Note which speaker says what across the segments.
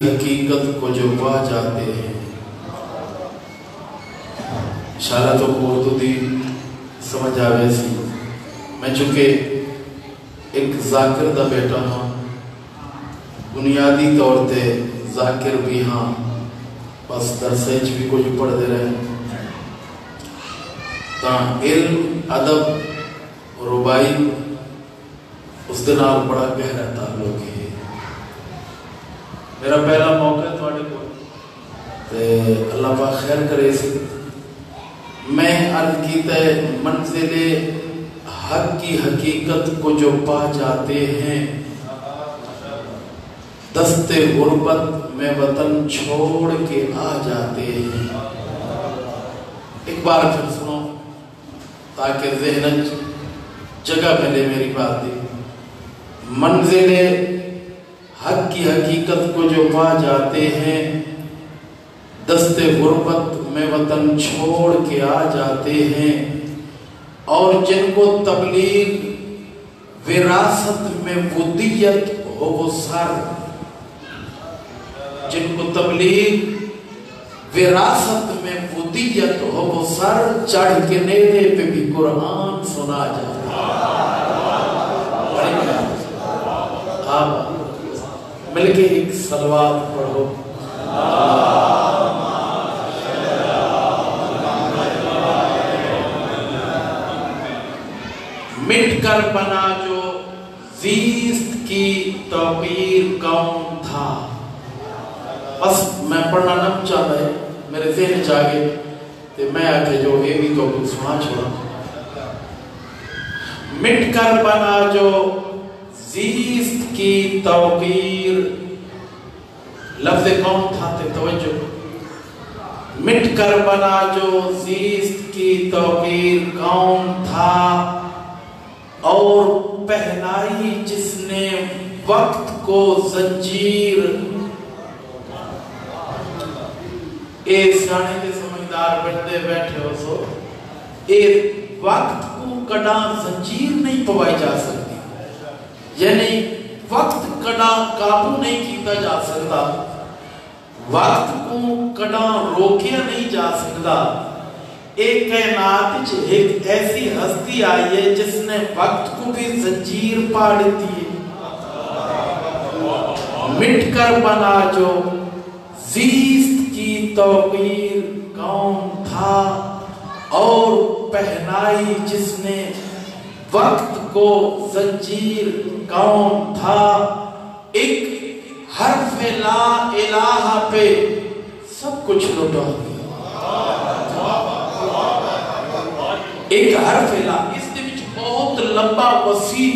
Speaker 1: حقیقت کو جو پا جاتے ہیں اشارہ تو اردو دی سمجھ آوے سی میں چونکہ ایک ذاکر دا بیٹا ہاں بنیادی طور تے ذاکر بھی ہاں بس درسیج بھی کچھ پڑھ دے رہے ہیں تاں علم ادب ربائی اس دن آپ بڑا گہرا تعلق ہے میرا پہلا موقع ہے تھوڑے کو اللہ پاک خیر کرے سی میں عرض کیتا ہے منزل حق کی حقیقت کو جو پا جاتے ہیں دست غربت میں وطن چھوڑ کے آ جاتے ہیں ایک بار پھر سنو تاکہ ذہن جگہ ملے میری بات دی منزل حق کی حقیقت کو جو پا جاتے ہیں دست غربت میں وطن چھوڑ کے آ جاتے ہیں اور جن کو تبلیغ وراثت میں ودیت ہو وہ سر جن کو تبلیغ وراثت میں ودیت ہو وہ سر چڑھ کے نیزے پہ بھی قرآن سنا جاتا آپ مل کے ایک صلوات پڑھو مٹ کر بنا جو زیست کی توقیر کون تھا بس میں پڑھنا نہ چاہتا ہے میرے ذہن جاگے تو میں آکے جو یہ بھی تو سنا چھوڑا مٹ کر بنا جو زیست کی توقیر لفظ کون تھا تے توجہ مٹ کر بنا جو زیست کی توقیر کون تھا اور پہنائی جس نے وقت کو زنجیر اے سانے کے سمجھدار بیٹھے ہو سو اے وقت کو کڑا زنجیر نہیں پوائی جا سکتی یعنی وقت کڑا قابو نہیں کیتا جا سکتا وقت کو کڑا روکیا نہیں جا سکتا ایک کائنات ایک ایسی ہستی آئی ہے جس نے وقت کو بھی زنجیر پاڑ دی ہے مٹ کر بنا جو زیست کی توقیر کون تھا اور پہنائی جس نے وقت کو زنجیر کون تھا ایک حرف لا الہ پہ سب کچھ لٹا ایک حرف لا اس دے وچ بہت لمبا وسیع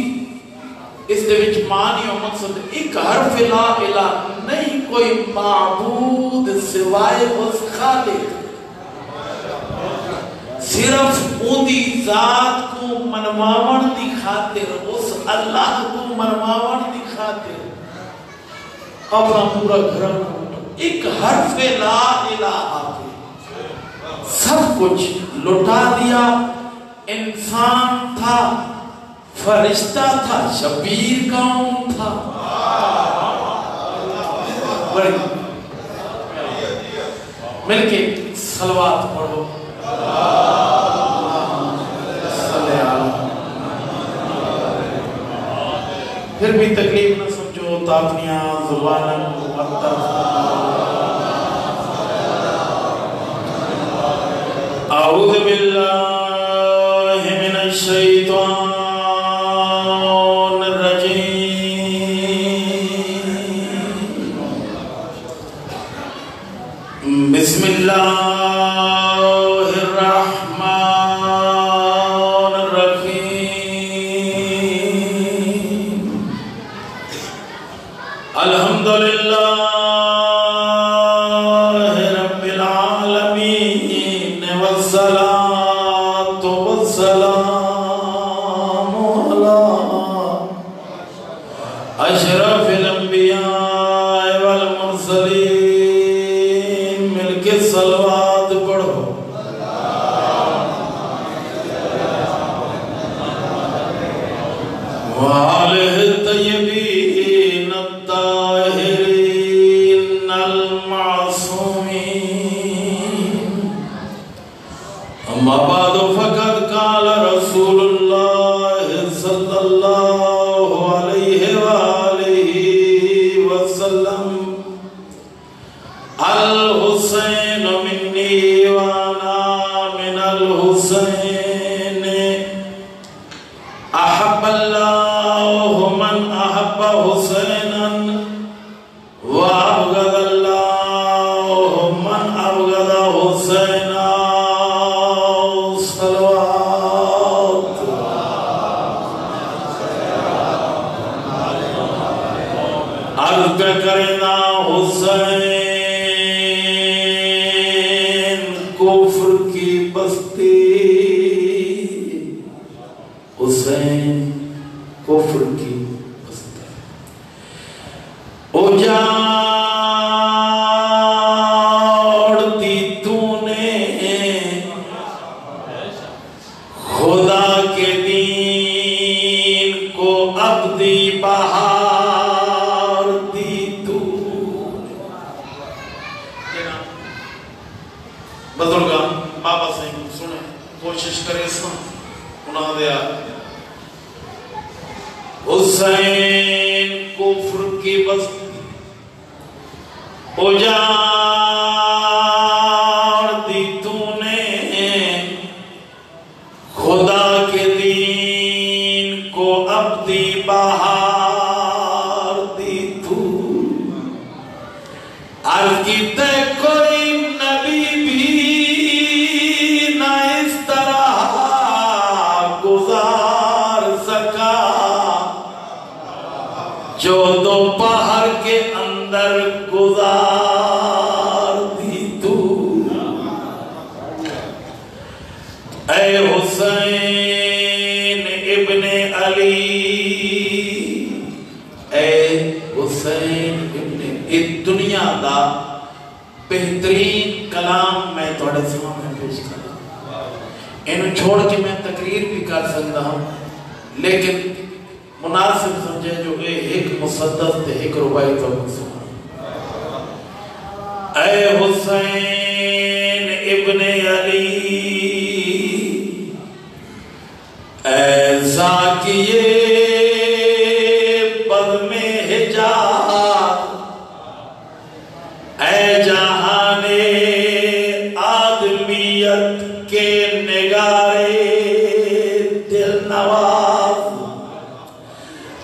Speaker 1: اس دے وچ معنی و مقصد ایک حرف لا الہ نہیں کوئی معبود سوائے اس خالق صرف اندی ذات کو منواون دی خاطر اس اللہ کو منواون دی خاطر اپنا پورا گھرم ایک حرف لا الہ پہ سب کچھ لٹا دیا انسان تھا فرشتہ تھا شبیر کون تھا بڑی مل کے صلوات پڑھو پھر بھی تکلیف نہ سمجھو تاپنیاں زباناں اعوذ باللہ من الشیطان الرجیم بسم اللہ وآلہ الطیبین الطاہرین الحسین منی وانا من الحسین احب اللہ من احب حسینا وابغض اللہ من ابغض حسینا صلوات عرض کرنا حسین کفر کی بستی حسین کفر کی بستی اجاڑتی تو نے خدا کے دین کو ابدی بہار دی تو بزرگاں بابا سے سنیں کوشش کریں سن انہاں دیا حسین کفر کی بستی اجاڑ دی تو نے خدا کے دین کو ابدی بہار دی تو عرض کی تے کوئی نبی بھی نہ اس طرح گزار سکا جو دوپہر کے اندر گزار دی تو اے حسین ابن علی اے حسین ابن اس دنیا دا بہترین کلام میں توڑے سامنے پیش کرتا ہوں انہوں چھوڑ کے میں تقریر بھی کر سکتا ہوں لیکن مناسب سمجھے جو ایک مصدف تے ایک ربائی تو سنا اے حسین ابن علی اے زاکیے بزم حجاز اے جہان آدمیت کے نگارے دل نواز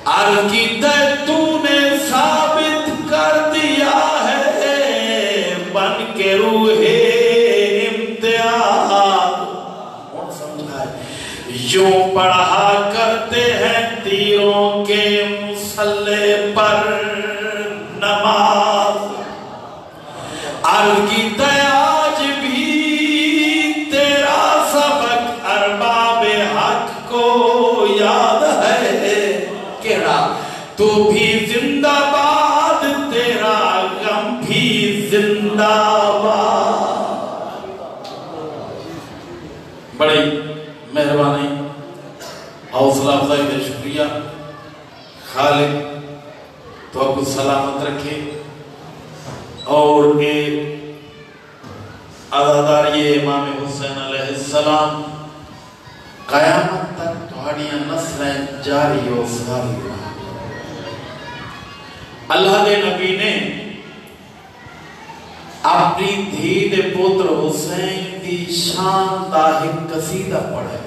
Speaker 1: عرض کی تو نے ثابت کر دیا ہے بن کے روح امتیاز کون سمجھائے یوں پڑھا کرتے ہیں تیروں کے مسلح پر نماز عرض کی آج بھی تیرا سبق ارباب حق کو یاد ہے تو بھی زندہ باد تیرا غم بھی زندہ باد بڑی مہربانی حوصلہ افزائی دے شکریہ خالق تو آپ کو سلامت رکھے اور یہ عزادار یہ امام حسین علیہ السلام قیامت تک تھوڑیاں نسلیں جاری و ساری رہا اللہ دے نبی نے اپنی دھی دے پوتر حسین دی شان دا ایک قصیدہ پڑھے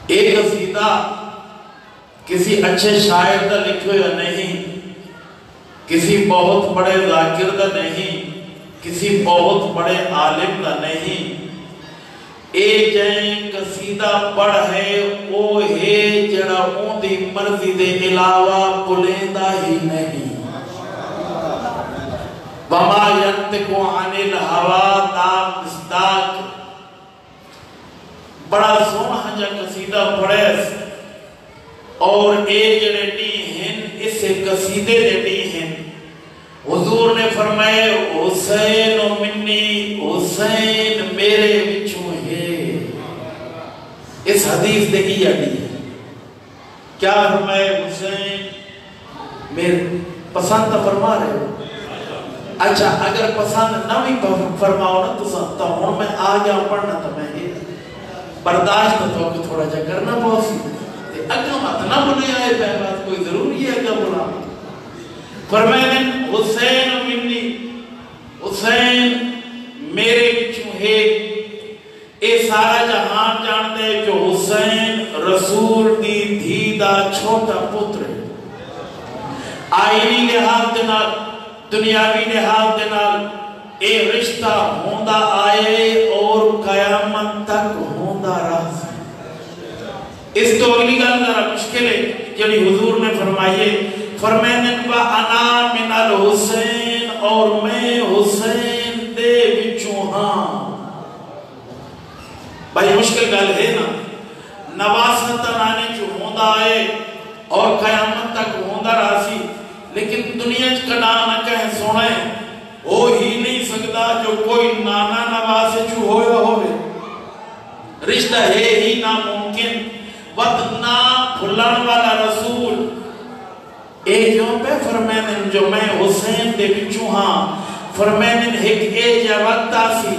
Speaker 1: ایک قصیدہ کسی اچھے شاعر دا لکھو یا نہیں کسی بہت بڑے ذاکر دا نہیں کسی بہت بڑے عالم دا نہیں اے جائیں قصیدہ پڑھے او ہے جڑا اون دی مرضی دے علاوہ بلیندہ ہی نہیں وما ینتقو عن الہوا تام مصداق بڑا سونا جا قصیدہ پڑھے اور اے جڑے نی ہیں اسے قصیدے دے نی ہیں حضور نے فرمائے حسین منی حسین میرے وچوں ہے اس حدیث دے کی آڈی ہے کیا فرمائے حسین میرے پسند فرما رہے ہو اچھا اگر پسند نہ بھی فرماؤ نا تو ہوں میں آ گیا پڑھنا تو میں یہ برداشت تو کو تھوڑا جا کرنا بہت سی اگا مت نہ بنے آئے پہ بات کوئی ضروری ہے اگا بنا فرمائے حسین منی حسین میرے بچوں ہے اے سارا جہان جان دے جو حسین رسول دی دھی دا چھوٹا پتر ہے آئینی لحاظ دنال دنیاوی لحاظ دنال اے رشتہ ہوندہ آئے اور قیامت تک ہوندہ رہا اس تو اگلی گل ذرا مشکل ہے جنہی حضور نے فرمائے انا من الحسین اور میں حسین دے بچوں ہاں بھائی مشکل گل ہے نا نواست آنے جو ہوندہ آئے اور قیامت تک ہوندہ رہا سی لیکن دنیا کنا نہ کہیں سونے ہو ہی نہیں سکتا جو کوئی نانا نواسے جو ہویا ہوئے رشتہ ہے ہی ناممکن وقت نا بھلان والا رسول ایک یوں پہ فرمائن جو میں حسین دے بچوں ہاں فرمائن ایک ایجا وقت آسی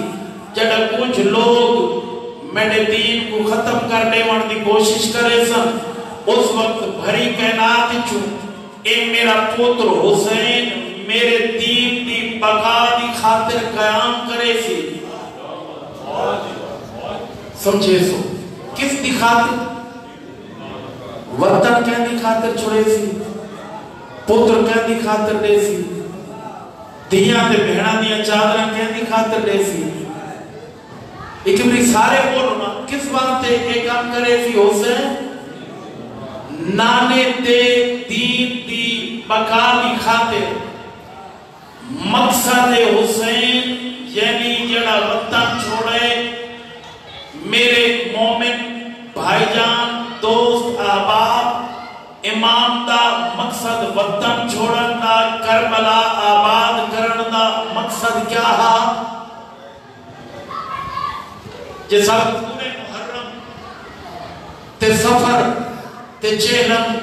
Speaker 1: جڑا کچھ لوگ میرے دین کو ختم کرنے والی کوشش کرے سن اس وقت بھری کائنات چھو اے میرا پتر حسین میرے دین دی بقا دی خاطر قیام کرے سی سمجھے سو کس دی خاطر وطن کہنے دی خاطر چھوڑے سی پتر کہنے دی خاطر دے سی دیاں دے بہنہ دیاں چادرہ کہنے دی خاطر دے سی ایک بری سارے بولو نا کس وقت ایک کام کرے سی حسین نانے دے دین دی بقا دی خاطر مقصد حسین یعنی جڑا وطن چھوڑے میرے مومن بھائی جان دوست آباد امام دا مقصد وطن چھوڑن دا کربلا آباد کرن دا مقصد کیا ہا جیسا پورے محرم تے سفر تے چہلم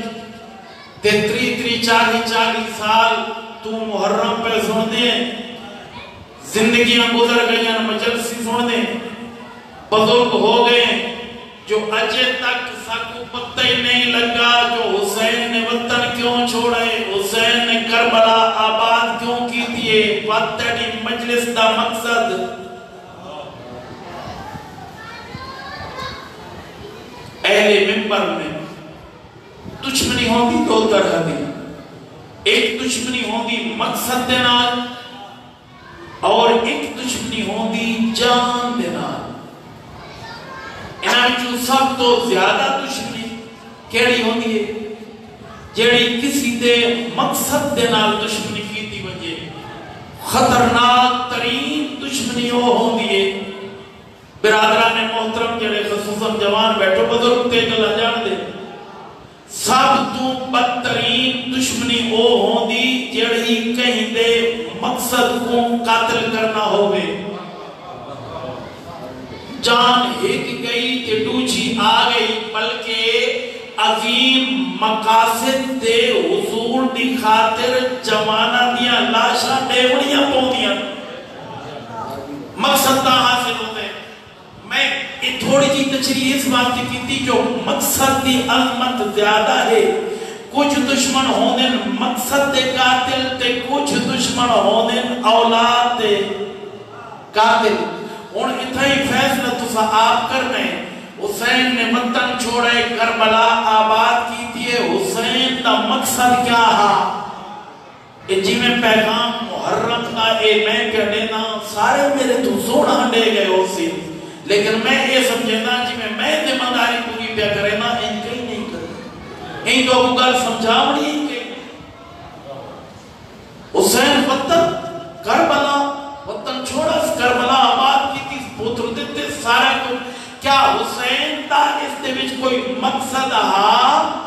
Speaker 1: تے تری 40 سال تو محرم پہ سن دیں زندگیاں گزر گئیں مجلسی سن دیں بزرگ ہو گئے جو اجے تک ساکو پتہ ہی نہیں لگا جو حسین نے وطن کیوں چھوڑے حسین نے کربلا آباد کیوں کی دیئے وطنی مجلس دا مقصد اہل ممبر میں دشمنی ہوندی دو طرح دی ایک دشمنی ہوندی مقصد دینال اور ایک دشمنی ہوندی جان دینال انہاں جو سب تو زیادہ دشمنی کیڑی ہوندی ہے جیڑی کسی دے مقصد دینال دشمنی کی دی وجہ خطرناک ترین دشمنی ہو ہوندی ہے برادران محترم جڑے خصوصاً جوان بیٹھو بزرگ تے گلا جان دے سب تو بدترین دشمنی او ہوندی جڑی کہیں دے مقصد کو قاتل کرنا ہوئے جان ایک گئی تے دوجھی آ گئی بلکہ عظیم مقاصد دے حضور دی خاطر جمانہ دیا لاشا ڈیوڑیاں پوندیاں مقصد تا حاصل ہوتے میں تھوڑی جی تشریح اس بات کی تھی جو مقصد دی عظمت زیادہ ہے کچھ دشمن ہوندن مقصد دے قاتل تے کچھ دشمن ہوندن اولاد دے قاتل اور اتھائی فیصلہ تسا آپ کرنے حسین نے وطن چھوڑے کربلا آباد کی تھی حسین دا مقصد کیا ہا جی میں پیغام محرم کا اے میں کہنے سارے میرے تو سوڑا ہنڈے گئے ہو سی لیکن میں یہ سمجھنا جی میں ذمہ داری پوری پہ کرے نا ان کہیں نہیں کرے ان تو گل سمجھاوڑی ان کے حسین وطن کربلا وطن چھوڑا کربلا آباد کی تھی پوتر دیتے سارے کو کیا حسین تا اس دے وچ کوئی مقصد ہا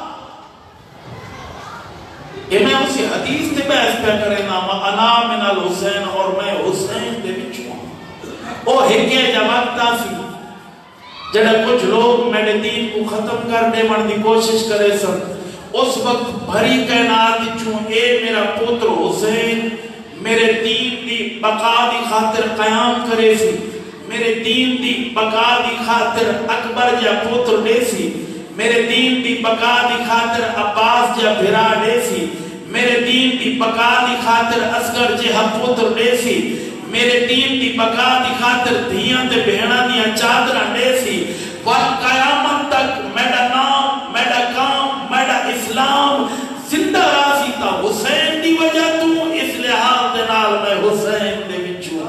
Speaker 1: یہ میں اسی حدیث تے بحث پہ کرے نا انا من الحسین اور میں حسین دے وچ ہوں او ہکے جواب سی جڑا کچھ لوگ میرے دین کو ختم کرنے والی کوشش کرے سن اس وقت بھری کائنات چھوں اے میرا پتر حسین میرے دین دی بقا دی خاطر قیام کرے سی میرے دین دی بقا دی خاطر اکبر جا پتر دے سی میرے دین دی بقا دی خاطر عباس جا بھرا دے سی میرے دین دی بقا دی خاطر اصغر جہا پتر دے سی میرے دین دی بقا دی خاطر دھیاں تے بہناں دیاں چادراں دے سی قیامت تک میرا نام میرا کام میرا اسلام زندہ راضی تا حسین دی وجہ تو اس لحاظ دے نال میں حسین دے وچوں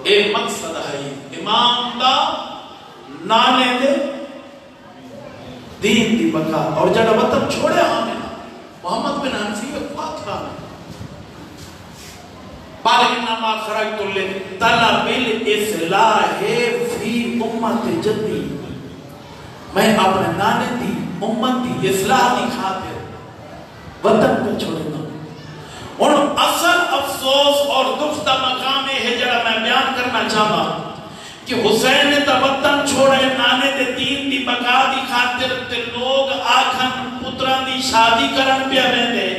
Speaker 1: اے مقصد ہے امام دا نانے دے دین دی بقا اور جڑا وطن چھوڑے آنے محمد بن حنفی وفات تھا انما خرجت لطلب الاصلاح فی امت جدی میں اپنے نانے دی امت دی اصلاح دی خاطر وطن کو چھوڑے گا اور اصل افسوس اور دکھ دا مقام ہے جڑا میں بیان کرنا چاہتا کہ حسین نے تا وطن چھوڑے نانے دے دین دی بقا دی خاطر تے لوگ آکھن پتران دی شادی کرن پہ رہنے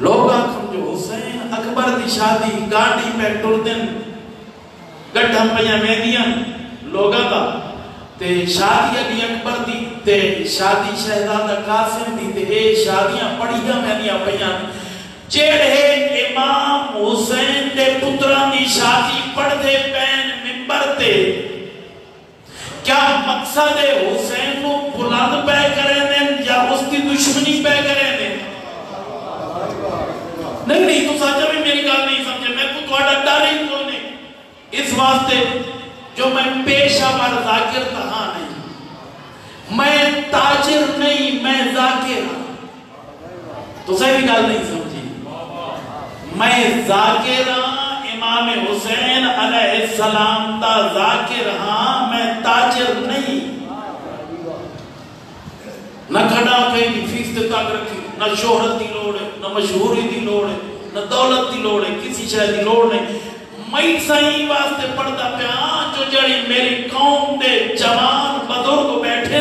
Speaker 1: لوگ آکھن جو حسین اکبر دی شادی گاڑی پہ ٹردن گٹھم پہ میدیاں لوگا دا تے شادی علی اکبر دی تے شادی شہزادہ قاسم دی تے اے شادیاں پڑھیاں میدیاں پیاں جیڑے امام حسین دے پتران دی شادی پڑھ دے پین ممبر تے کیا مقصد حسین کو بلند پہ کریں دیں یا اس کی دشمنی پہ کریں دیں نہیں تو ساتھ میں میری گال نہیں سمجھے میں کو تھوڑا ڈر ہی تو نہیں اس واسطے جو میں پیشہ ور ذاکر تہاں نہیں میں تاجر نہیں میں ذاکر تو صحیح گال نہیں سمجھی میں ذاکر امام حسین علیہ السلام دا ذاکر ہاں میں تاجر نہیں نہ کھڑا کہیں دی فیس تے تاک رکھی نہ شہرت دی لوڑ ہے نہ مشہوری دی لوڑ ہے نہ دولت دی لوڑ ہے کسی شاید دی لوڑ نہیں میں صحیح واسطے پڑھتا پیان جو جڑی میری قوم دے جوان بزرگ بیٹھے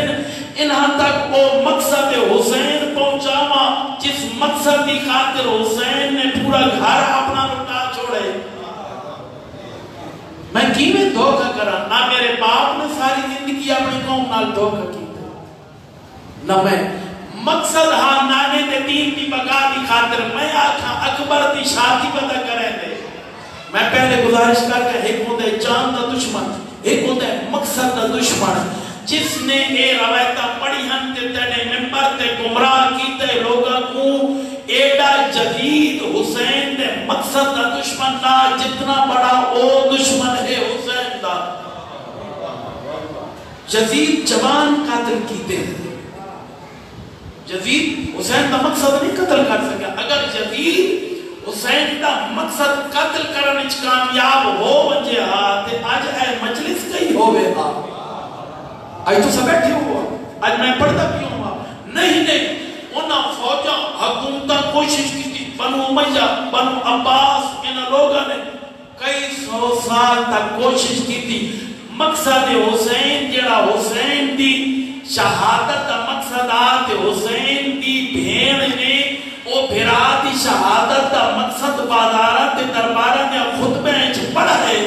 Speaker 1: انہاں تک وہ مقصد حسین پہنچاوا جس مقصد دی خاطر حسین نے پورا گھر اپنا لٹا چھوڑے میں کیویں دھوکہ کرا نہ میرے باپ نے ساری زندگی اپنی قوم نال دھوکہ کی نہ میں مقصد ہاں نانے دے دین دی بقا دی خاطر میں آکھاں اکبر دی شادی پتہ کریں دے میں پہلے گزارش کر کے ایک ہوتا ہے جان دا دشمن ایک ہوتا ہے مقصد دا دشمن جس نے اے روایتہ پڑھی ہم تے تینے ممبر تے گمراہ کیتے لوگاں کو ایڈا جدید حسین دے مقصد دا دشمن نہ جتنا بڑا او دشمن ہے حسین دا جدید جوان قاتل کیتے ہیں جدید حسین دا مقصد نہیں قتل کر سکا اگر جدید حسین دا مقصد قتل کرنے کامیاب ہو ونجے تے آج اے مجلس کئی ہوئے آج تو سب بیٹھے ہوا آج میں پڑھتا بھی ہوا نہیں انہاں فوجہ حکومتہ کوشش کی تھی بنو امیہ بنو عباس انہاں لوگاں نے کئی سو سال تک کوشش کی تھی مقصد حسین جڑا حسین دی شہادت دا مقصد آتے حسین دی بھین نے او بھرا دی شہادت دا مقصد بازارات دربارہ نے خطبہ انچ پڑھا ہے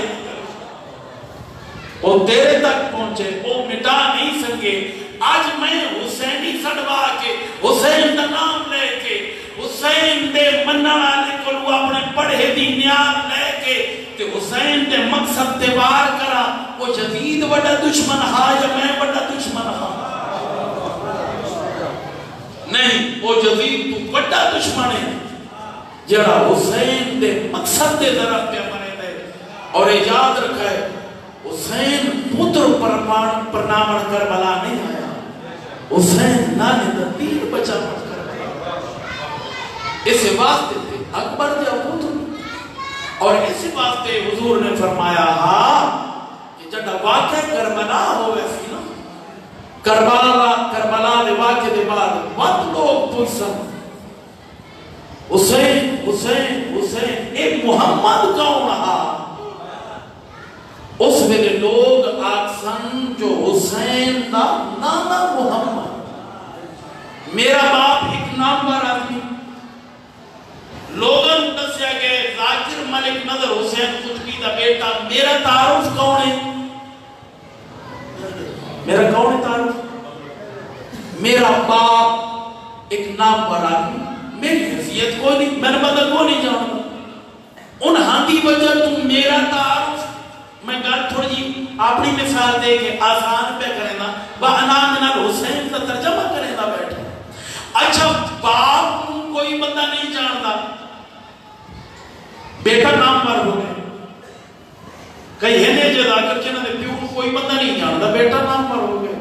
Speaker 1: او تیرے تک پہنچے او مٹا نہیں سکے آج میں حسینی سڑوا کے حسین دا نام لے کے حسین دے منہ والے کو اپنے پڑھے دی نیاز لے کے تے حسین دے مقصد تے وار کرا وہ جدید بڑا دشمن ہا یا میں بڑا دشمن ہا نہیں وہ جدید تو بڑا دشمن ہے جڑا حسین دے مقصد دے طرف پہ مرے دے اور یاد رکھا ہے حسین پتر پرنامن کربلا نہیں آیا حسین نانے دا دین بچا مت کر اس واسطے تھے اکبر دے پتر اور اس واسطے حضور نے فرمایا کہ جڑا واقعہ کربلا ہوئے سی نا کربلا دے واقعے دے بعد بہت لوگ پوچھن حسین حسین حسین ایک محمد کون رہا اس ویلے لوگ آکسن جو حسین دا نانا محمد میرا باپ ایک نامور آدمی لوگن دسیا گئے ذاکر ملک نظر حسین قطبی دا بیٹا میرا تعارف کون ہے؟ میرا کون ہے تعارف؟ میرا باپ ایک نام پر آدمی، میری حیثیت کوئی نہیں، میں نے بدل کو نہیں جانتا، ان ہاں کی وجہ تم میرا تعارف، میں گھر تھوڑی جی اپنی مثال دے کے آسان پہ کریں نا، وَأَنَا مِنَ الْحُسَيْنِ کا ترجمہ کریں نا بیٹھے. اچھا باپ کوئی بندہ نہیں جانتا، بیٹا نام پر ہو گئے، کئی ہے نے جدا کر کے نہ دے پیو کوئی بندہ نہیں جانتا، بیٹا نام پر ہو گئے.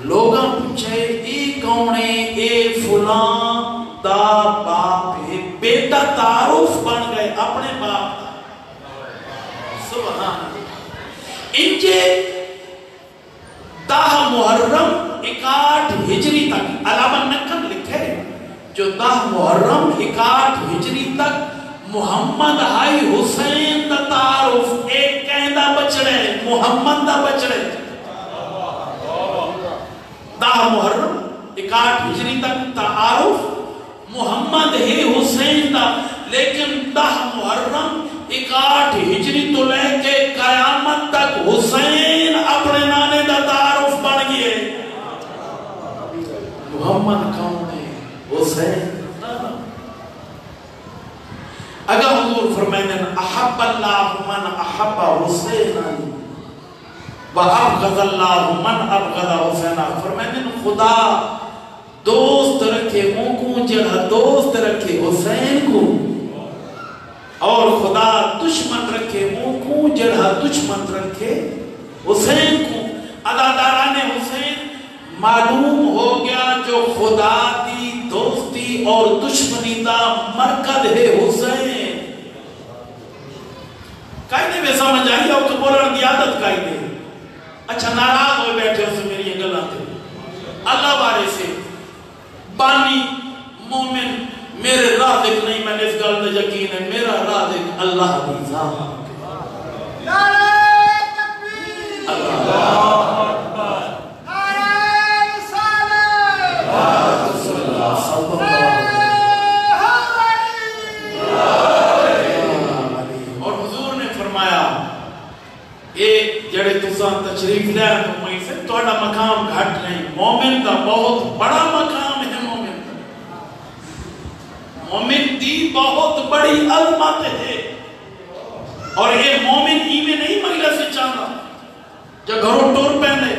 Speaker 1: لوگاں پوچھے اے کونے اے فلان دا باپ ہے، بیٹا تعارف بن گئے اپنے باپ دا. سبحان انجے 10 محرم 61 ہجری تک علامہ نقل لکھے جو 10 محرم 61 ہجری تک محمد آئی حسین دا تعارف ایک کہندہ بچڑے محمد دا بچڑے 10 محرم 61 ہجری تک تعارف محمد ہے حسین دا، لیکن 10 محرم 61 ہجری تو لے کے قیامت تک حسین اپنے نانے دا تعارف بن گئے. محمد کون ہے؟ حسین. اگر حضور فرمائیں احب اللہ من احب حسینا وابغض اللہ من ابغض حسینا، فرمائیں خدا دوست رکھے ان کو جڑا دوست رکھے حسین کو، اور خدا دشمن رکھے ان کو جڑا دشمن رکھے حسین کو. اداداران حسین معلوم ہو گیا جو خدا دی دوستی اور دشمنی دا مرکز ہے حسین. قائدے میں سمجھ آئی اور تو بولن دی عادت قائدے. اچھا ناراض ہوئے بیٹھے اسے میری یہ گل آتے اللہ بارے سے بانی مومن میرے رازق نہیں، میں نے اس گل میں یقین ہے میرا رازق اللہ دی ذات. نعرہ تکبیر، اللہ اکبر، نعرہ رسالت، رسول اللہ صلی اللہ علیہ وسلم. اور حضور نے فرمایا اے جڑے تساں تشریف لے تو میں سے تھوڑا مقام گھٹ نہیں، مومن کا بہت بڑا مقام ہے. مومن دی بہت بڑی عظمت ہے، اور یہ مومن ہی میں نہیں مہیلا سے چاہتا جو گھروں ٹور پہنے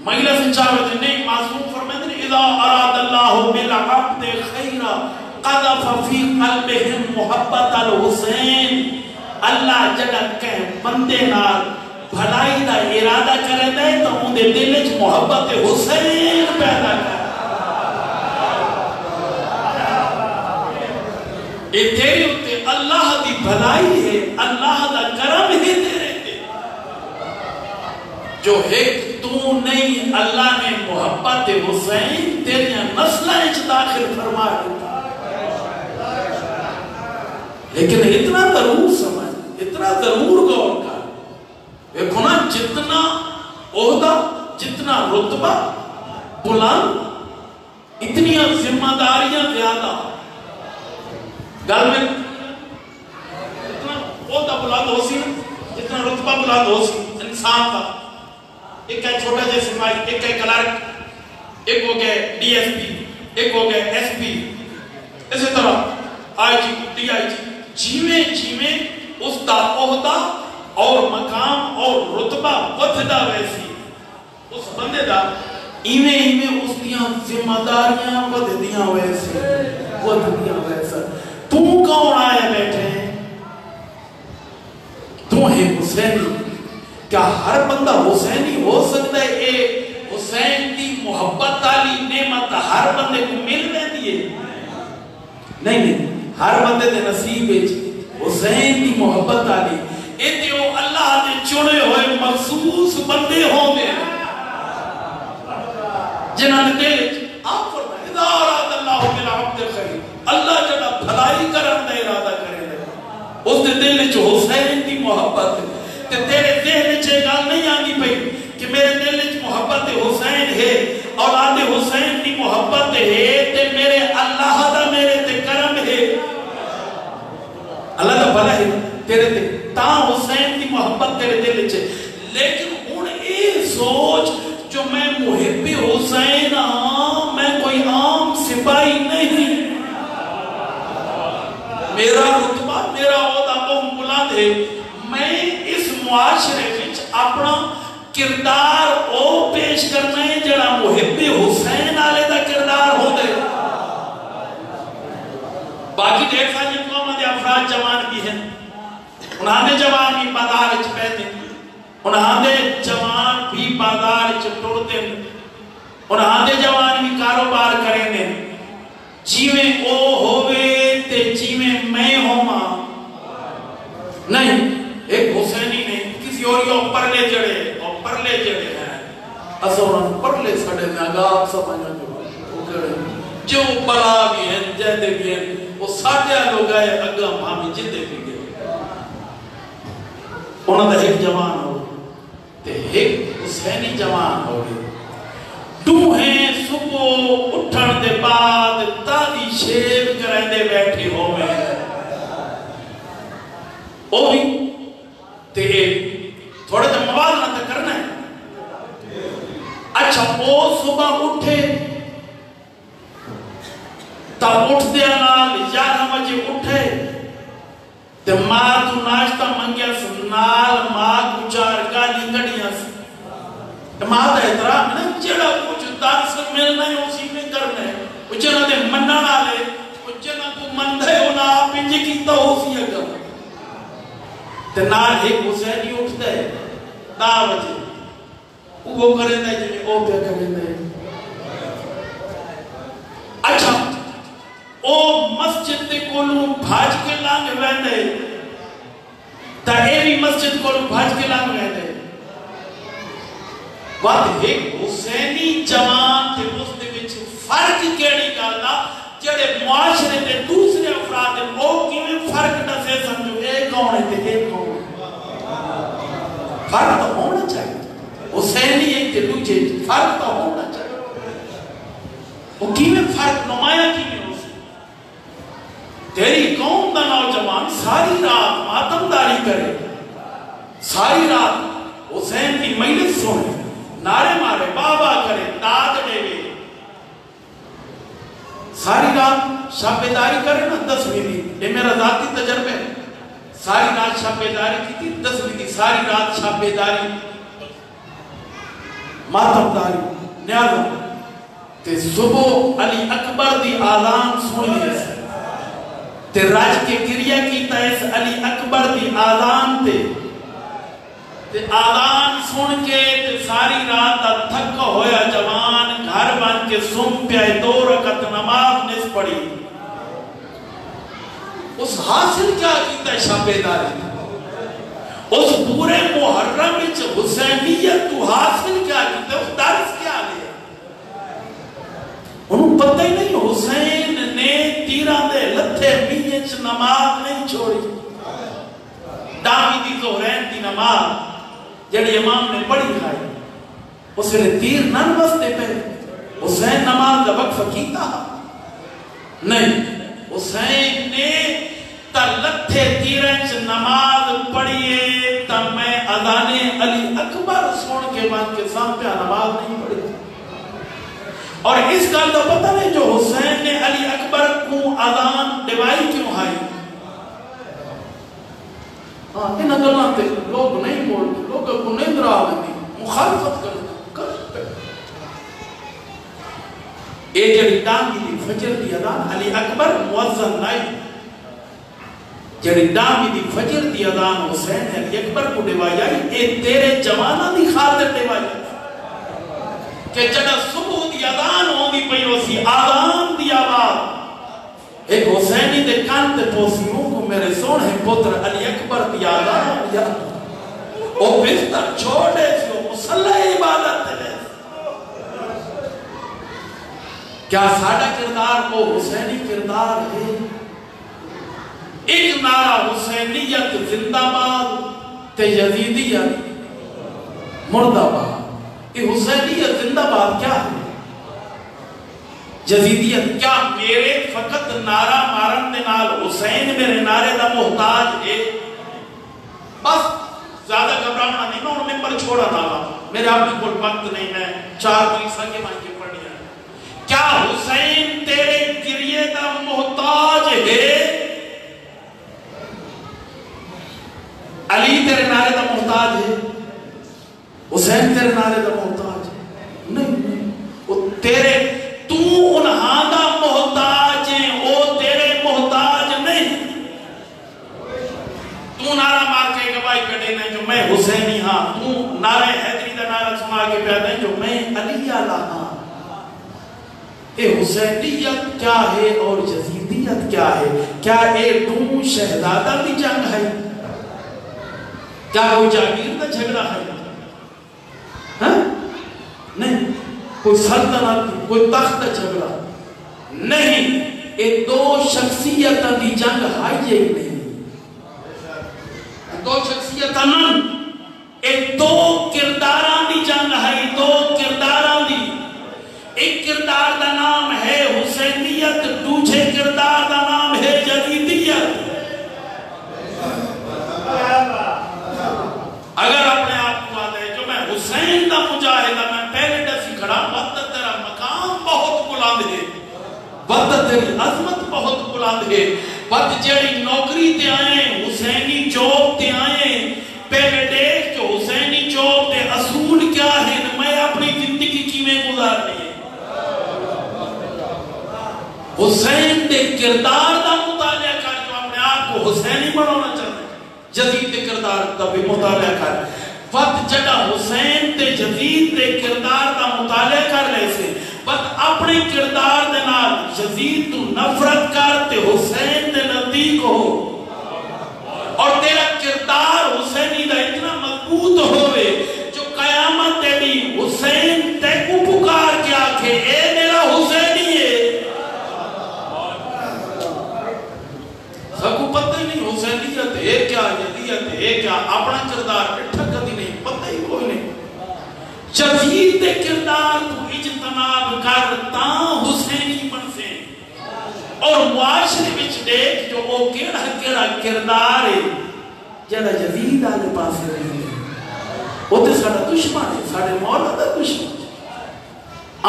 Speaker 1: مہیلا سے چاہتے نہیں. معصوم فرمائے ہیں اذا اراد اللہ بالعبد خیرا قذف فی قلبہم محبت الحسین. اللہ جگہ کہ بندے نال بھلائی دا ارادہ کرے دے تو ان دے دل وچ محبت حسین پیدا کرے. یہ تیرے ہوتے اللہ دی بھلائی ہے، اللہ دا کرم ہے تیرے تے جو ایک تو نہیں. اللہ نے محبت حسین تیرے نسلیں داخل فرما دیتا. لیکن اتنا ضرور سمجھ، اتنا ضرور غور کر، دیکھو نا جتنا عہدہ جتنا رتبہ بلند اتنی ذمہ داریاں زیادہ. گل میں جتنا عہدہ بلند ہو سی جتنا رتبہ بلند ہو سی انسان کا، ایک ہے چھوٹا جے سپاہی، ایک ہے کلرک، ایک ہو گئے ڈی ایس پی، ایک ہو گئے ایس پی، اسی طرح آئی جی ڈی آئی جی. جیویں جیویں اس دا عہدہ اور مقام اور رتبہ ودھدا ویسی اس بندے دا ایویں ایویں اس دیاں ذمہ داریاں ودھدیاں ویسی ودھدیاں ویسا. تو کون آئے بیٹھے ہیں؟ تو ہے حسینی. کیا ہر بندہ حسینی ہو سکتا ہے؟ اے حسین دی محبت علی نعمت ہر بندے کو مل رہی ہے؟ نہیں نہیں، ہر بندے دے نصیب حسین دی محبت علی اے دیو اللہ نے چنے ہوئے مخصوص بندے ہوں گے جنہاں نے دل آپ فرمائے اذا اراد اللہ بالعبد خیر، اللہ جڑا بھلائی کرن دا ارادہ کرے دے اس دے دل وچ حسین دی محبت تے تیرے ذہن وچ گل نہیں آندی پئی کہ میرے دل وچ محبت حسین ہے، اولاد حسین دی محبت ہے تے میرے اللہ دا میرے تے کرم ہے. اپنا کردار او پیش کرنا ہے جڑا محب حسین آلے دا کردار ہو دے. باقی ڈھیر ساری قوموں دے افراد جوان بھی ہیں, انہاں دے جوان بھی بازار وچ پہنے, انہاں دے جوان بھی بازار وچ ٹرتے, انہاں دے جوان بھی کاروبار کریں دے. جیویں او ہوئے تے جیویں میں ہوواں نہیں, ایک حسینی نہیں کسی اور یہ پرلے جڑے ہیں اصلاً پرلے سڑے میں آگاہ سمجھا جو بلا بھی ہیں جہدے بھی ہیں وہ ساڑھے لوگ آئے اگاں مامی جدے بھی گئے. انہوں نے ایک جوان ہو تے ایک حسینی جوان ہو گئے. دوہیں صبح اٹھن دے بعد تازی شیو کریں دے بیٹھے ہو میں او بھی تے تھوڑے دے موازنہ تے کرنا ہے. اچھا او صبح اٹھے تب اٹھ دیا نال 11 بجے اٹھے تے ماں تو ناشتہ منگیا نال ماں کو 4 گالی کڑیاں سے. ماں دا احترام ہے نا, جڑا کچھ دانس ملنا ہے اسی میں کرنا ہے. وہ جنہ دے مننا لے, وہ جنہ کو مندھے ہونا پنجی کی تو اسی اگر تے نال ایک حسینی اٹھتا ہے 10 بجے وہ کریں دے جنہیں او پہ کریں دے. اچھا او مسجد دے کولوں بھاج کے لانگ ویندے تا اے بھی مسجد کولوں بھاج کے لانگ ویندے. بات ایک حسینی جوان تے اس دے وچ فرق کیڑی گل دا جڑے معاشرے تے دوسرے افراد او کیویں فرق دسے سمجھو اے کون ہے تے اے کون ہے. فرق تو ہونا چاہیے, حسینی ایک تے دوجے فرق تو ہونا چاہیے. وہ کیویں فرق نمایاں کیویں ہو سی. تیری قوم دا نوجوان ساری رات ماتمداری کرے, ساری رات حسین کی مجلس سنے, نعرے مارے, بابا کرے, داد دے گے, ساری رات شب بیداری کرے نا 10 بھی. یہ میرا ذاتی تجربہ ہے, ساری رات شب بیداری کی تھی 10 بھی, ساری رات شب بیداری ماتمداری نیازوں تے صبح علی اکبر دی آذان سنی ہے تے راج کے گریہ کیتا ہے اس علی اکبر دی آذان تے آذان سن کے تے ساری رات تھک ہویا جوان گھر بن کے سم پہ 2 رکعت نماز نس پڑی. اس حاصل کیا کیتا ہے شب بیداری, اس پورے محرم وچ حسینیت تو حاصل کیا کیتا ہے, اس درس کیا لیا. انہوں پتہ ہی نہیں حسین نے تیران دے لتھے بیچ نماز نہیں چھوڑی. ڈامی دی زہرین دی نماز جڑی امام نے پڑھی کھائی, اس نے تیر نہ نمستے پہ حسین نماز دا وقف کیتا نہیں. حسین نے تا لتھے تیرنچ نماز پڑھیے تا میں اذان علی اکبر سن کے مان کے سامپیا نماز نہیں پڑھی. اور اس کا تو پتہ نہیں جو حسین نے علی اکبر کو اذان دیوائی کیوں آئی. ان اگلوں تے لوگ نہیں بولتے, لوگوں کو نہیں درا دیتی, مخالفت کرتے. اے جڑی ڈانگی دی فجر دی اذان علی اکبر مؤذن نہیں, جڑی ڈانگی دی فجر دی اذان حسین علی اکبر کو دیوائی آئی, اے تیرے جوانہ دی خاطر دیوائی آئی کہ جڑا صبح دی اذان ہوں دی پئی ہو سی, آذان دی آواز ایک حسینی دے کان تے پوسیوں کو میرے سونے پتر علی اکبر دی آذان یا او بستر چھوڑے سی, او مسلح عبادت دے. کیا ساڑھا کردار کو حسینی کردار ہے؟ ایک نعرہ حسینیت زندہ باد تے یزیدیت مردہ باد. یہ حسینیت زندہ باد کیا ہے؟ یزیدیت کیا میرے فقط نعرہ مارن دے نال حسین میرے نعرے دا محتاج ہے؟ بس زیادہ گھبرانا نہیں, میں انہوں نے پر چھوڑا نالا, میرے آپ نے کوئی وقت نہیں, میں 4 مریسہ کے مائن کے پڑھ لیا. کیا حسین تیرے گریے دا محتاج ہے؟ علی تیرے نعرے دا محتاج ہے؟ حسین تیرے نعرے دا محتاج نہیں، وہ تیرے تو انہاں دا محتاج ہے، وہ تیرے محتاج نہیں۔ تو نعرہ مار کے گواہی کٹے نہیں جو میں حسینی ہاں، تو نعرہ حیدری دا نعرہ سما کے پیدا ہے جو میں علی آلہ ہاں۔ اے حسینیت کیا ہے اور یزیدیت کیا ہے؟ کیا اے دو شہزادہ دی جنگ ہے؟ کیا کوئی جاگیر کا جھگڑا ہے؟ ہاں؟ نہیں، کوئی سلطنت کوئی تخت کا جھگڑا نہیں، اے دو شخصیت دی جنگ ہے یہ نہیں، دو شخصیت نہیں، اے دو کرداران دی جنگ ہے، دو کرداران دی۔ ایک کردار دا نام ہے حسینیت، دوسرے کردار دا نام ہے یزیدیت۔ اگر اپنے آپ کو آدھے جو میں حسین دا مجاہدہ، میں پہلے ڈسی کھڑا، وقت تیرا مقام بہت بلند ہے، وقت تیری عظمت بہت بلند ہے، وقت جیڑی نوکری تے آئیں حسینی جاب تے آئیں، پہلے دیکھ جو حسینی جاب تے اصول کیا ہے، میں اپنی زندگی کی میں گزارنی ہے۔ حسین دے کردار دا مطالعہ کر، جو اپنے آپ کو حسینی بنانا چاہتے ہیں، یزید دے کردار دا بھی مطالعہ کر۔ وقت جڑا حسین تے یزید دے کردار دا مطالعہ کر لے سے، وقت اپنے کردار دے نال یزید تو نفرت کر تے حسین دے نزدیک ہو، اور تیرا کردار حسینی دا اتنا مضبوط ہوئے جو قیامت تے بھی حسین تے کو پکار کے آکھے اے میرا حسینی ہے۔ سب کو پتہ ہی نہیں حسینیت ہے کیا، یزیدیت ہے کیا، اپنا کردار اٹھا کدی نہیں، پتہ ہی کوئی نہیں۔ یزید دے کردار تو اجتناب کر تاں حسینی بن سے، اور معاشرے وچ دیکھ جو وہ کیڑا کیڑا کردار ہے جڑا یزید آلے پاسے رہی ہے، وہ تے ساڑا دشمن ہے، ساڑے مولا دا دشمن ہے۔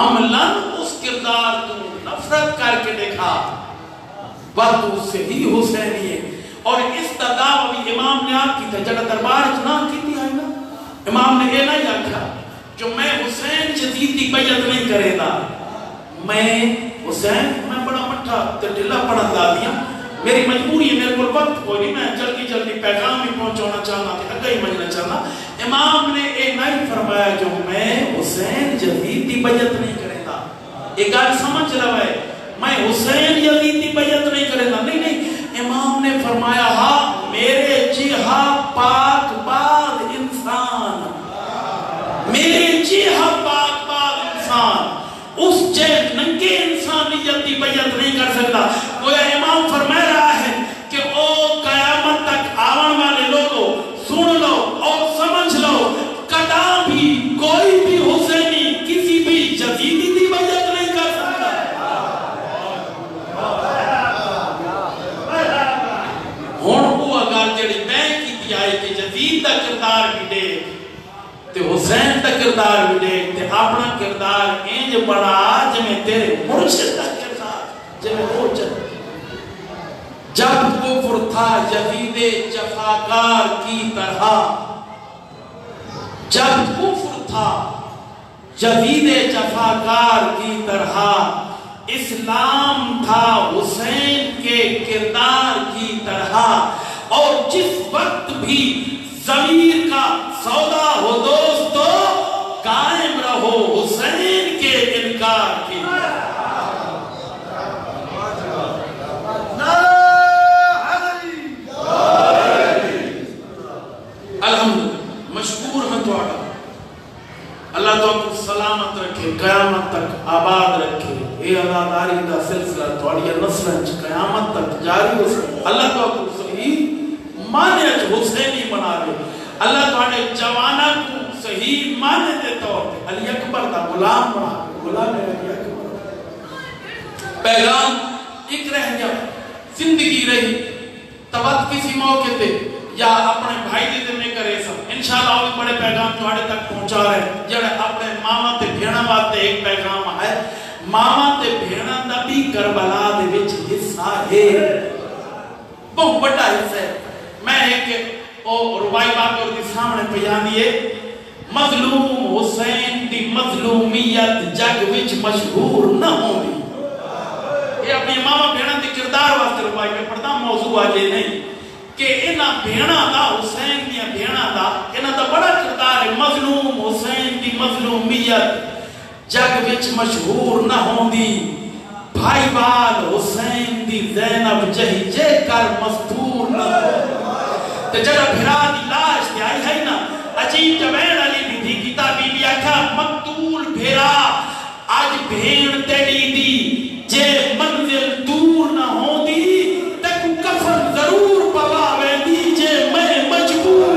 Speaker 1: عملاً اس کردار تو نفرت کر کے دیکھا، وقت اس سے ہی حسینی ہے۔ اور اس دعویٰ بھی امام نے آپ کی تھا، جڑا دربار اتنا کی تھی آئی نا، امام نے یہ نہیں آکھا جو میں حسین یزید دی بیعت نہیں کرے گا، میں حسین میں بڑا مٹھا ڈھلا پڑھا دا دیا، میری مجبوری ہے، میرے کو وقت کوئی نہیں، میں جلدی جلدی پیغام ہی پہنچانا چاہنا تھا، اگئی مجھنا چاہنا۔ امام نے یہ نہیں فرمایا جو میں حسین یزید دی بیعت نہیں کرے گا، ایک گل سمجھ رہا ہے، میں حسین یزید دی بیعت نہیں کرے گا، نہیں نہیں، امام نے فرمایا ہاں میرے جہا پاک باز انسان، میرے جہا پاک باز انسان اس جے ننگے انسانیت دی بیعت نہیں کر سکتا۔ گویا امام فرما رہا ہے کہ او قیامت تک آون والے لوگوں سن لو اور سمجھ لو، کدا بھی کوئی بھی حسینی کسی بھی یزیدی دی بیعت نہیں کر سکتا۔ ہون وہ اگر جڑی میں کی دی آئے کہ یزید دا کردار بھی دے تے حسین دا کردار بھی دے تے اپنا کردار انج بڑا جمیں تیرے مرشد دا کردار جمیں روچن۔ جب کفر تھا یزید جفاکار کی طرح، جب کفر تھا یزید جفاکار کی طرح، اسلام تھا حسین کے کردار کی طرح، اور جس وقت بھی ضمیر کا سودا ہو دوستو قائم رہو حسین کے انکار کی۔ الحمدللہ مشکور ہیں توڑا، اللہ تو آپ کو سلامت رکھے، قیامت تک آباد رکھے، اے عزاداری دا سلسلہ توڑی نسلنچ قیامت تک جاری ہو سکے، اللہ تو آپ کو صحیح مانے حسینی بنا رہے، اللہ تو آنے جوانہ کو صحیح مانے دے طور پہ علی اکبر دا غلام بنا رہے، غلام علی اکبر۔ پیغام ایک رہ گیا، زندگی رہی، توت کسی موقع تے یا اپنے بھائی دے میں کرے سب، انشاءاللہ وہ بڑے پیغام تھوڑے تک پہنچا رہے، جڑے اپنے ماما تے بھیڑا باتے ایک پیغام ہے، ماما تے بھیڑا دا بھی کربلا دے وچ حصہ ہے، بہت بڑا حصہ ہے۔ میں ایک روائی باقی اور دی سامنے پیان دیئے، مظلوم حسین دی مظلومیت جگ وچ مشہور نہ ہوندی. یہ اپنی ماما بھیڑاں دی کردار واسطے روائی میں پڑھتا موضوع آجے نہیں کہ انہاں بھیڑاں دا حسین دیا بھیڑاں دا انہاں دا بڑا کردار ہے. مظلوم حسین دی مظلومیت جگ وچ مشہور نہ ہوندی. بھائی بال حسین دی زینب جہی جے کر مستور نہ ہوندی. تے جڑا بھرا دی لاش تے آئی ہے نا عجیب جبین علی بھی تھی کتابی بھی آکھا مقتول بھیرا آج بھیڑ تیڑی دی جے منزل دور نہ ہوندی تے کو کفن ضرور پواوے دی جے میں مجبور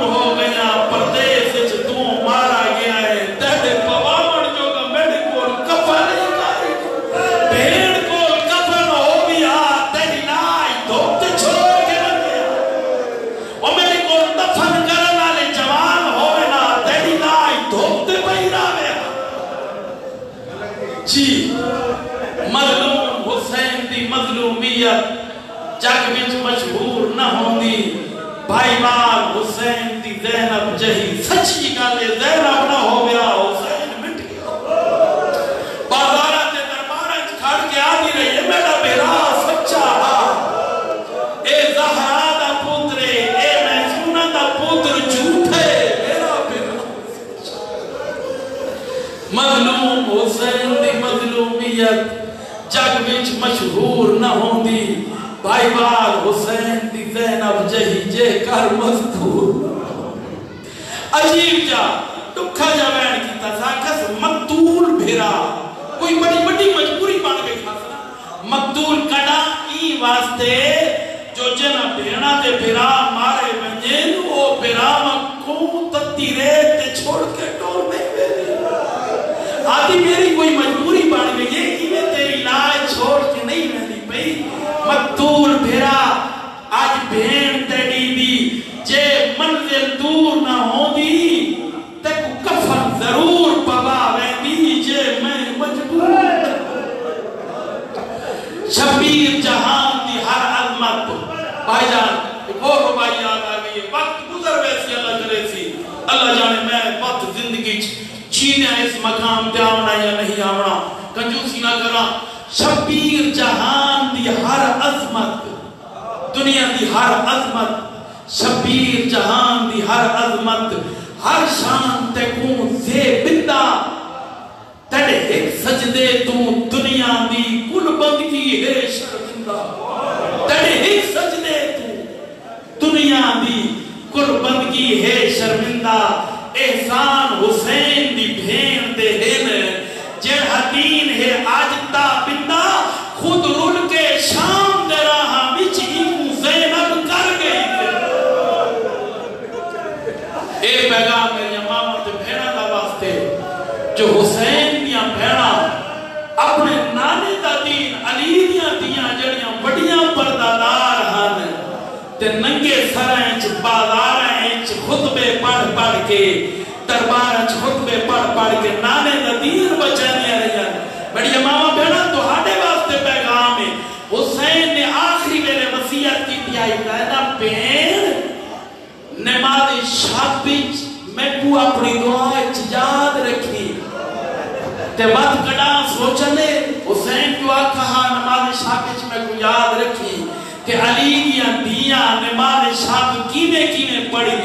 Speaker 1: ہو گیا پردیس وچ تو مارا گیا ہے تیرے پواوڑ جو گا میرے کول کفن نہیں کاری بھیڑ کول کفن ہو گیا تیری لائی دھوپ تے چھوڑ کے نہ گیا اور میرے کول دفن کرن والے جوان ہوئے نا تیری لائی دھوپ تے پہرا گیا. جی مظلوم حسین دی مظلومیت جگ وچ مشہور نہ ہوندی. بھائی بال حسین دی زینب جہی سچی گالے زینب نہ ہو گیا حسین مٹ گیا. بازارہ تے دربارہ کھڑ کے آدھی رہی ہے میرا بھیرا سچا اے زہرا دا پوترے اے محسونہ دا پوتر جھوٹے میرا بھیرا مظلوم حسین دی مظلومیت جگ وچ مشہور نہ ہوندی. بھائی بال حسین دی زینب جہی جے کر مستور. عجیب جا دکھا جا بین کی تزاکس مقتول بھیرا کوئی بڑی بڑی مجبوری بن گئی خاصا. مقتول کڑا ای واسطے جو جنا بھیڑا تے بھیرا مارے ونجین وہ بھیرا مکوں تتی ریت چھوڑ کے ٹور نہیں بیدی آدھی میری کوئی مجبوری بن گئی ہے کہ میں تیری لائے چھوڑ کے نہیں بیدی پئی. مقتول بھیرا آج بھین تیڑی دی جے منزل دور نہ ہوندی تے کو کفن ضرور پواوے دی جے میں مجبور. شبیر جہان دی ہر عظمت بھائی جان وہ ربائی یاد آگئی ہے وقت گزر ویسی اللہ کرے سی اللہ جانے میں وقت زندگی چینے اس مقام تے آونا یا نہیں آونا کنجوسی نہ کرا. شبیر جہان دی ہر عظمت دنیا دی ہر عظمت شبیر جہان دی ہر عظمت ہر شان تے کون سے بندہ تڑے ایک سجدے تو دنیا دی کل بندگی ہے شرمندہ. تڑے ایک سجدے تو دنیا دی کل بندگی ہے شرمندہ. احسان حسین دی بھین دے ہن جڑا دین ہے آج تا بندہ خود رول کے شام دے رہا وچ ہی زینب کر گئی. اے پیغام میری ماما تے بھیڑا دا واسطے جو حسین دیاں بھیڑا اپنے نانے دا دین علی دیاں جڑیاں بڑیاں پردادار ہن تے ننگے سرائیں چ بازاریں چ خطبے پڑھ کے درباریں چ خطبے پڑھ کے نانے دا دین بچانیاں رہی ہیں. بڑی ماما بہنا تو ہاڑے واسطے پیغام ہے. حسین نے آخری ویلے وصیت کی پیائی کہنا بین نماز شب وچ میں کو اپنی دعا یاد رکھی تے وقت کڑا سوچنے حسین کو کہا نماز شب وچ میں کو یاد رکھی کہ علی دیاں نماز شب کیویں پڑھی ہے.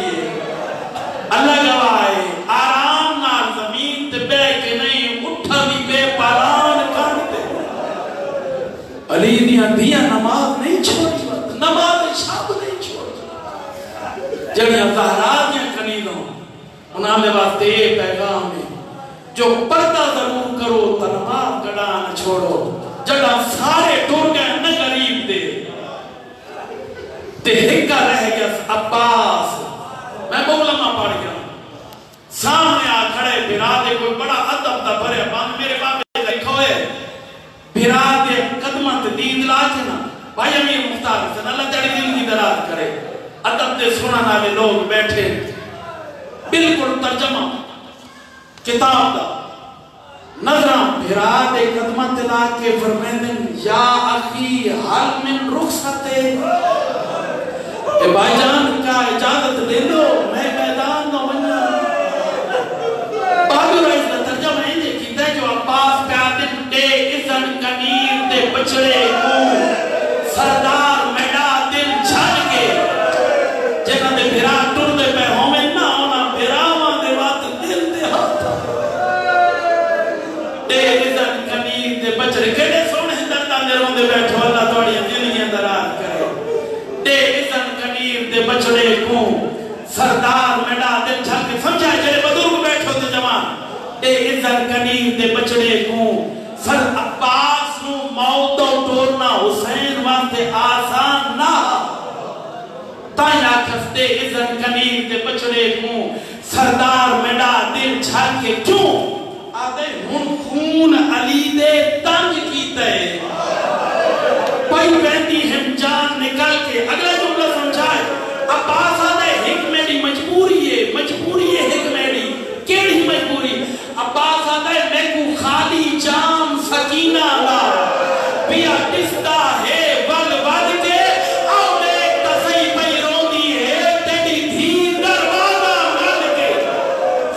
Speaker 1: اللہ گواہ ہے آرام نال زمین تے بے کے نہیں اٹھا بھی بے پالان کر دے. علی دیاں نماز نہیں چھوڑی نماز شب نہیں چھوڑی. جڑیاں زہرا دیاں کنیدوں انہاں دے واسطے یہ پیغام ہے جو پردہ ضرور کرو تا نماز کڑا نہ چھوڑو. جڑا سارے ٹر گئے نہ غریب دے تے ہکا رہ گیا عباس. میں مولما پڑھ گیا سامنے آ کھڑے بھرا دے کوئی بڑا ادب دا بھرے بند میرے بابے لکھا ہوئے بھرا دے قدمہ تے دید لا کے نا بھائی امیر مختار حسین اللہ تیری زندگی دراز کرے ادب دے سنن والے لوگ بیٹھے بالکل ترجمہ کتاب دا نظرہ بھرا دے قدمہ تے لا کے فرمیندن یا اخی حل من رخصتے کہ بھائی جان کا اجازت دے دو میں میدان نہ بننا بہادر رئیس کا ترجمہ ہے کہ جو عباس پہ آدم دے اذن کنیر دے بچڑے کو سردار میڈا دل چھڑ کے جنہ دے بھرا ٹر دے پہ ہومیں نہ ہونا بھراواں دے وات دل دے ہاتھ دے اذن کنیر دے بچڑے کہنے سونے دردان دے رون دے بیٹھو اللہ توڑی دلی اندر آت کرے دے اذن کنیر دے بچڑے کو سردار میڈا دل چھڑ کے سمجھائے جلے بدرگ بیٹھو دے جوان دے اذن کنیر دے بچڑے کو سر عباس نو موتوں ٹورنا حسین واسطے آسان نہ تائیں آکھس دے اذن کنیر دے بچڑے کو سردار میڈا دل چھڑ کے کیوں آدھے ہن خون علی دے تنگ کیتا ہے پائی بہتی ہم جان نکل کے اگلا جملہ سمجھائے عباس آدھے ایک میری مجبوری ہے ایک میری کیڑی مجبوری عباس آدھے میں کو خالی جام سکینہ لا بیا کستا ہے ول ول کے او میں تسئی پئی روندی ہے تیری دھی دروازہ ول کے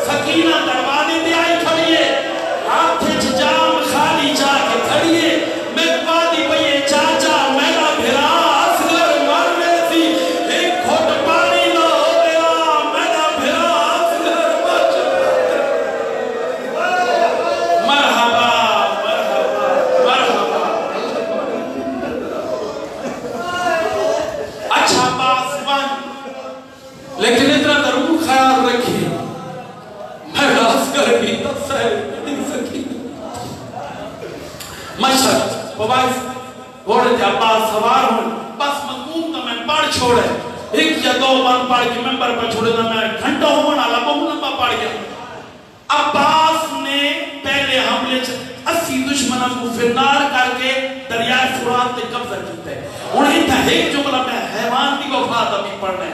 Speaker 1: سکینہ دروازے دے آئی کھڑیے ہاتھ جام خالی جا کے کھڑیے میں پادی پئی چاچا میرا بھرا اصغر مرنے سی ایک کھوٹ پانی نہ ہو گیا میرا بھرا اصغر بچ مرحبا اچھا باس بن لیکن اتنا ضرور خیال رکھیں میرا اصغر بھی تصحیح نہیں سکی مشہد ببائیس گھوڑے تھے عباس سوار ہوں بس مضمون تو میں پڑھ چھوڑے ایک یا دو بار پڑھ کے ممبر پر چھوڑے تھا میں گھنٹوں ہونا لبا لمبا پڑھ گیا عباس نے پہلے حملے 80 دشمنوں کو فرنار کر کے دریائے فرات تے قبضہ کیتا ہے انہیں تھا ایک جملہ میں حیوان دی وفات ابھی پڑھنے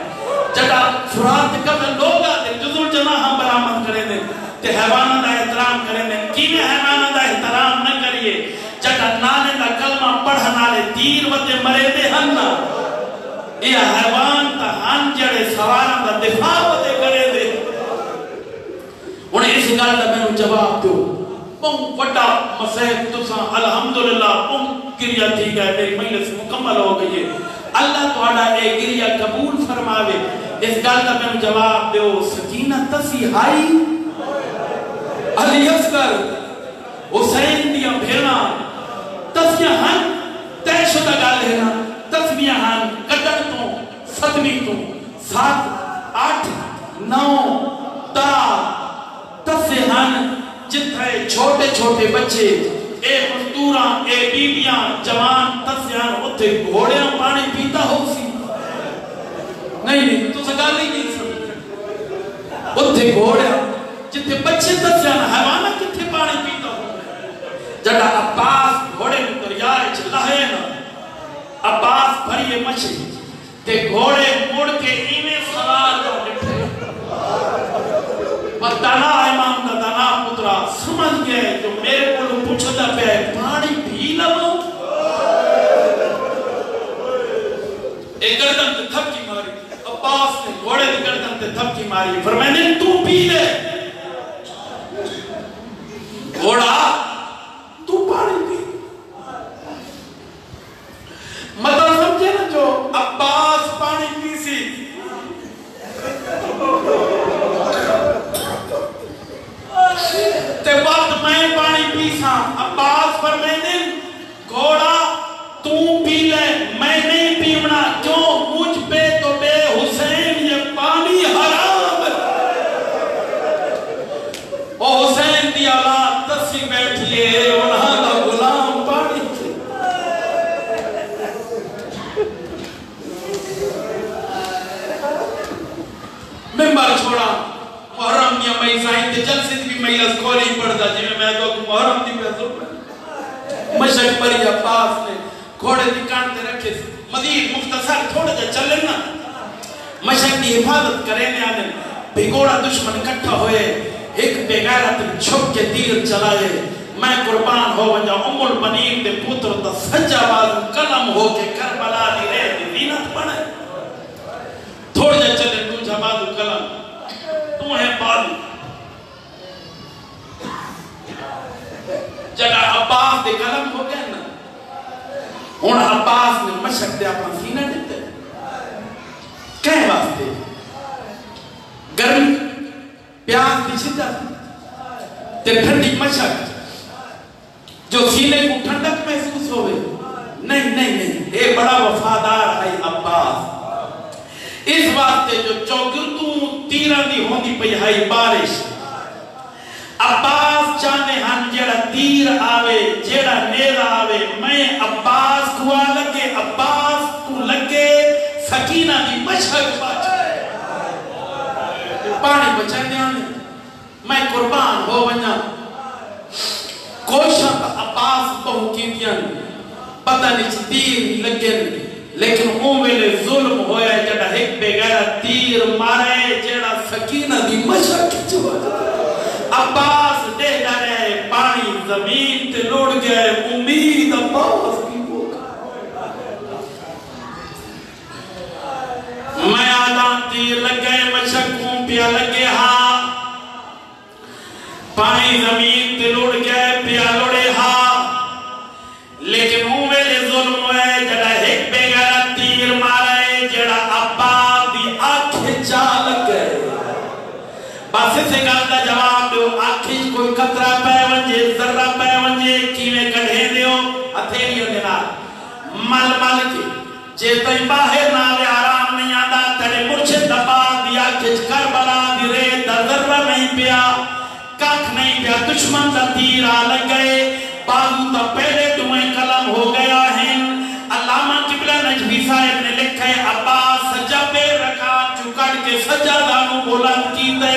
Speaker 1: جگہ فرات تے قبضہ لوگ آتے جزر جناح ہم برآمد کریں دیں تے حیوانہ دا احترام کریں دیں کینے حیوانہ دا احترام نہ کریے جگہ نانے دا کلمہ پڑھنا لے تیر وطے مرے دے ہننا یہ حیوان تا ہن جڑے سوارا دا دفاع وطے کرے دے انہیں اس گال دا میں جواب دو پنگ وٹا مسیح تساں الحمدللہ پنگ گریہ تھی گئے میری مجلس مکمل ہو گئی ہے اللہ توڑا اے گریہ قبول فرماوے اس گال دا میں جواب دو سکینہ تسی ہائی علی اصغر حسین دیا بھیرنا تسیہ ہن تے شدہ گال ہے نا تسمیہ ہن قدر تو ستویں تو 7 8 9 تا تسے ہن جتھے چھوٹے چھوٹے بچے اے مزدوراں اے بیویاں جوان تسے ہن اتھے گھوڑیاں پانی پیتا ہو سی نہیں تو سگال ہی نہیں سمجھ اتھے گھوڑیاں جتھے بچے تسے ہن حیوانہ کتھے پانی پیتا ہو جڑا عباس گھوڑے میں دریائے چلائے نا عباس بھریے مچھے تے گھوڑے مڑ کے ایمیں سوار کا لٹھے اور دانا امام دا دانا پترا سمجھ گئے جو میرے کو پوچھتا پہ پانی بھی لو ایک گردن تے تھپکی ماری عباس نے گھوڑے دی گردن تے تھپکی ماری فرمائنے تو پی لے گھوڑا تو پانی پی مطلب سمجھے نا جو عباس پانی پی سی تے وقت میں پانی پی سا عباس پر میں نے گھوڑا تو پی لے میں نہیں پیونا کیوں مجھ پہ تو بے حسین یہ پانی حرام او حسین دی اولاد تسی بیٹھئے انہاں دا غلام پانی ممبر چھوڑا محرم یا مئیزائیں تے جلسے بھی مئیز کھولی پڑھتا جی میں تو محرم دی پہ ظلم مشک پری عباس نے گھوڑے دی کانٹے رکھے مزید مختصر تھوڑا جا چلن نا مشک دی حفاظت کرنے آنے بھگوڑا دشمن کٹھا ہوئے ایک بیغیرت چھپ کے تیر چلائے میں قربان ہو ونجا البنین دے پوتر دا سجا بازو قلم ہو کے کربلا دی رہ دی وینت پڑھے عباس دے قلم ہو گئے نا ہون عباس نے مشک دے اپنا سینہ دیتے کہیں واسطے گرمی پیاس دی شدت تے ٹھنڈی مشک جو سینے کو ٹھنڈک محسوس ہوئے نہیں اے بڑا وفادار ہے عباس اس واسطے جو چوگردوں تیرہ دی ہوندی پئی ہے بارش عباس چاہنے ہن جیڑا تیر آوے جیڑا نیزہ آوے میں عباس کو لگے عباس کو لگے سکینہ دی مشہد بچائے پانی بچائے دیانے میں قربان ہو بنا کوشاں تا عباس بہو کی دیانے پتہ نہیں تیر لگن لیکن اوملے ظلم ہویا جڑا ایک بغیر تیر مارے جڑا سکینہ دی مشہد چوہ عباس دے جانے پانی زمین تے لوڑ گئے امید عباس کی بوکا میں آدھان تیر لگے مشکوں پیا لگے ہاں پانی زمین تے لوڑ گئے پیا لوڑے ہاں لیکن میرے ظلم ہوئے جڑا ایک بغیر تیر مارے جڑا عباس دی آنکھیں چال گئے بس سے گالتا جواب دو آنکھیں کوئی قطرہ پہ ونجے ذرہ پہ ونجے کیویں کڑھے دیو ہتھیلیوں دینا مل کے جیتائی باہر نالے آرام نہیں آدھا تڑے مرشد دبا دیا کچھ کربلا دی ریت دا ذرہ نہیں پیا کاکھ نہیں پیا دشمن دا تیر آ لگ گئے بازو تا پہلے تمہیں قلم ہو گیا ہیں علامہ قبلہ نجمی صاحب نے لکھے عباس سجا پہ رکھا چکڑ کے سجا دانو بلند کی دے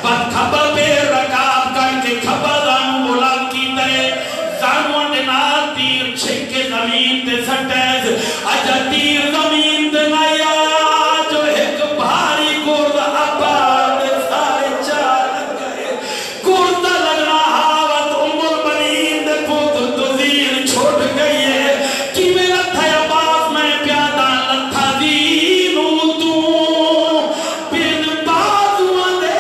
Speaker 1: بس کھبر پہ رکھا کر کے کھبر دانو بلند کی دے زانو اندنا تیر چھکے زمین تے سٹیز اجا تیر زمین تے نیا جو ایک بھاری گرد عباد سارے چار گئے گرد لگنا حاوت امر بنین دے پوت دزیر چھوٹ گئی ہے کی میرا تھا عباس میں پیادا لتھا دینو تو بن بازوان دے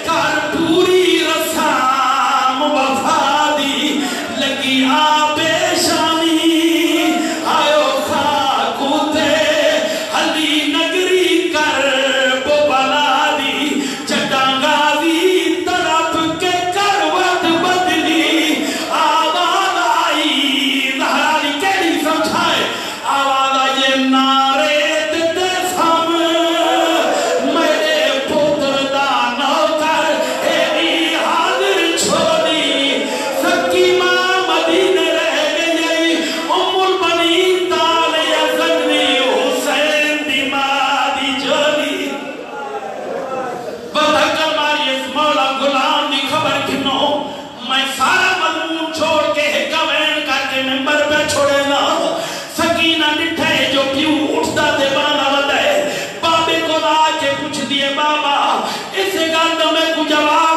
Speaker 1: کار پوری رسام وفادی لگی آبے شانی آئیو خاکو تے حلی نگری کر بوبلا دی چٹانگازی طرف کے کروٹ بدلی آواز آئی زہرانی کیڑی سمجھائے آواز آئی نارے تے سام میرے پوتر دا نوکر ایمی حاضر چھوڑی سکی ماں مدینہ رہ گئی ام البنین تال یزنی حسین دی ماں دی جولی بدھکر ماری اس مولا غلام دی خبر کنو میں سارا مضمون چھوڑ کے گوین کر کے ممبر پہ چھوڑے نا سکینہ نٹھے جو پیو اٹھتا دے بانا ودے بابے کو لا کے پوچھ دیے بابا اس گاندوں میں کو جواب